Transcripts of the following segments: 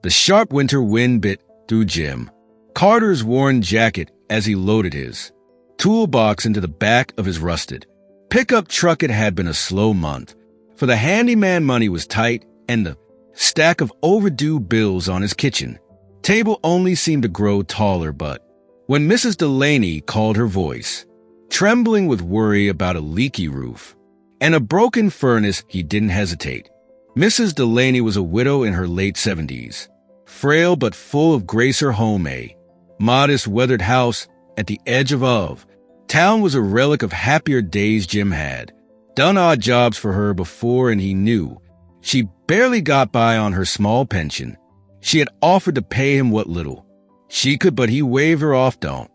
The sharp winter wind bit through Jim Carter's worn jacket as he loaded his toolbox into the back of his rusted pickup truck. It had been a slow month, for the handyman money was tight, and the stack of overdue bills on his kitchen table only seemed to grow taller. But when Mrs. Delaney called, her voice trembling with worry about a leaky roof and a broken furnace, he didn't hesitate. Mrs. Delaney was a widow in her late 70s, frail but full of grace. Her home, a modest, weathered house at the edge of town, was a relic of happier days. Jim had done odd jobs for her before, and he knew she barely got by on her small pension. She had offered to pay him what little she could, but he waved her off. "Don't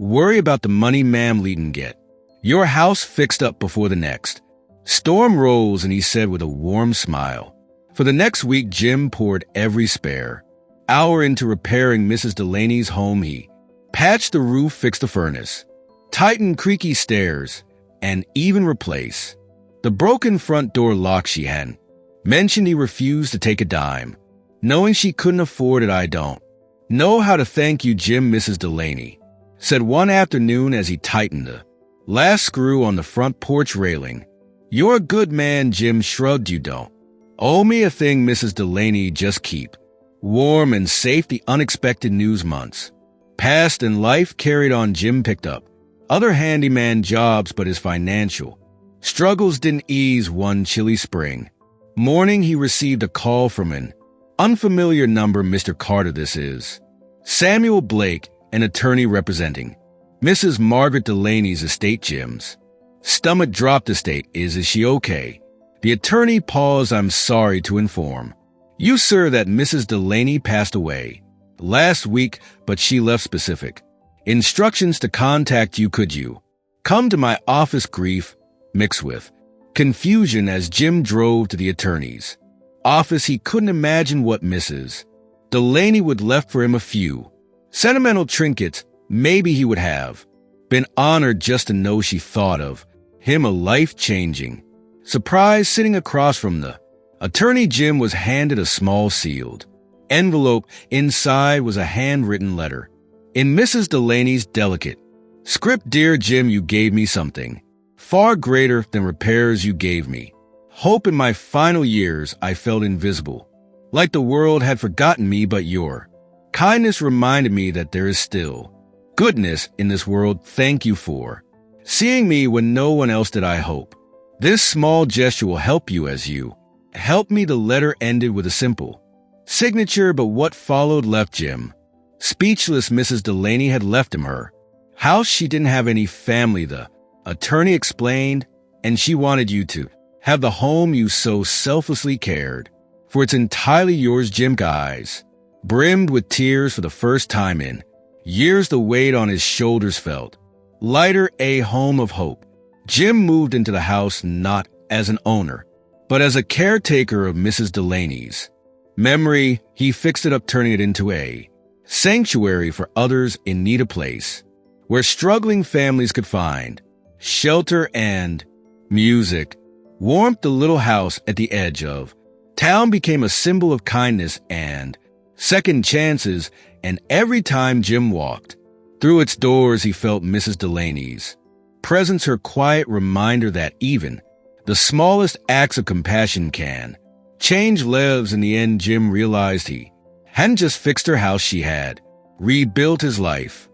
worry about the money, ma'am. Lead'n get your house fixed up before the next storm rolls," and he said with a warm smile. For the next week, Jim poured every spare hour into repairing Mrs. Delaney's home. He patched the roof, fixed the furnace, tightened creaky stairs, and even replaced the broken front door lock. She hadn't mentioned he refused to take a dime, knowing she couldn't afford it. "I don't know how to thank you, Jim," Mrs. Delaney said one afternoon as he tightened the last screw on the front porch railing. "You're a good man." Jim shrugged. "You don't owe me a thing, Mrs. Delaney. Just keep warm and safe." The unexpected news months passed and life carried on. Jim picked up other handyman jobs, but his financial struggles didn't ease. One chilly spring morning, he received a call from an unfamiliar number. "Mr. Carter, this is Samuel Blake, an attorney representing Mrs. Margaret Delaney's estate." Jim's stomach dropped. "Estate? Is she okay?" The attorney paused. "I'm sorry to inform you, sir, that Mrs. Delaney passed away last week, but she left specific instructions to contact you. Could you come to my office?" Grief mixed with confusion as Jim drove to the attorney's office. He couldn't imagine what Mrs. Delaney would left for him. A few sentimental trinkets. Maybe he would have been honored just to know she thought of him. A life-changing surprise. Sitting across from the attorney, Jim was handed a small sealed envelope. Inside was a handwritten letter in Mrs. Delaney's delicate script. "Dear Jim, you gave me something far greater than repairs. You gave me hope. In my final years, I felt invisible, like the world had forgotten me, but your kindness reminded me that there is still goodness in this world. Thank you for seeing me when no one else did. I hope this small gesture will help you as you helped me." The letter ended with a simple signature, but what followed left Jim speechless. Mrs. Delaney had left him her house. She didn't have any family, the attorney explained, and she wanted you to have the home you so selflessly cared for. "It's entirely yours." Jim's eyes brimmed with tears. For the first time in years, the weight on his shoulders felt lighter. A home of hope. Jim moved into the house not as an owner, but as a caretaker of Mrs. Delaney's memory. He fixed it up, turning it into a sanctuary for others in need, a place where struggling families could find shelter and music. Warmth. The little house at the edge of town became a symbol of kindness and second chances, and every time Jim walked through its doors, he felt Mrs. Delaney's presence, her quiet reminder that even the smallest acts of compassion can change lives. In the end, Jim realized he hadn't just fixed her house, she had rebuilt his life.